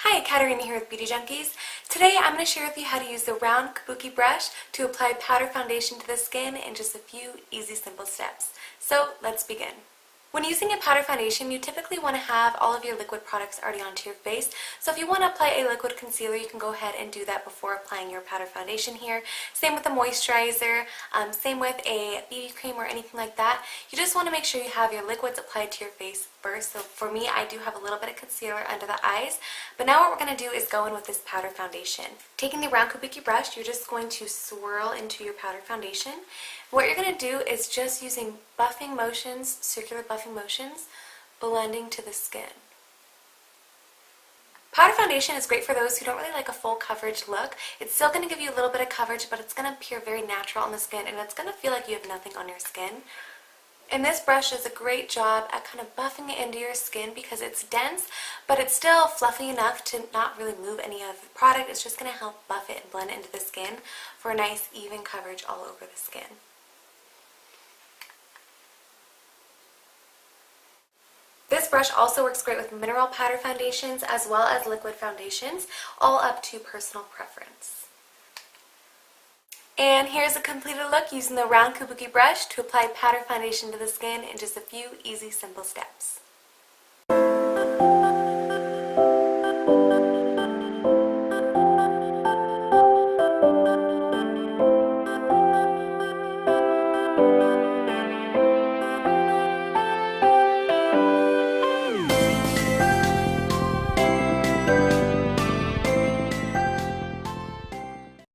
Hi, Katarina here with Beauty Junkies. Today I'm going to share with you how to use the round Kabuki brush to apply powder foundation to the skin in just a few easy, simple steps. So let's begin. When using a powder foundation, you typically want to have all of your liquid products already onto your face. So if you want to apply a liquid concealer, you can go ahead and do that before applying your powder foundation here. Same with a moisturizer, same with a BB cream or anything like that. You just want to make sure you have your liquids applied to your face first. So for me, I do have a little bit of concealer under the eyes. But now what we're going to do is go in with this powder foundation. Taking the round Kabuki brush, you're just going to swirl into your powder foundation. What you're going to do is just using buffing motions, circular buffing motions, blending to the skin. Powder foundation is great for those who don't really like a full coverage look. It's still going to give you a little bit of coverage, but it's going to appear very natural on the skin, and it's going to feel like you have nothing on your skin. And this brush does a great job at kind of buffing it into your skin because it's dense, but it's still fluffy enough to not really move any of the product. It's just going to help buff it and blend it into the skin for a nice even coverage all over the skin. This brush also works great with mineral powder foundations as well as liquid foundations, all up to personal preference. And here's a completed look using the round Kabuki brush to apply powder foundation to the skin in just a few easy, simple steps.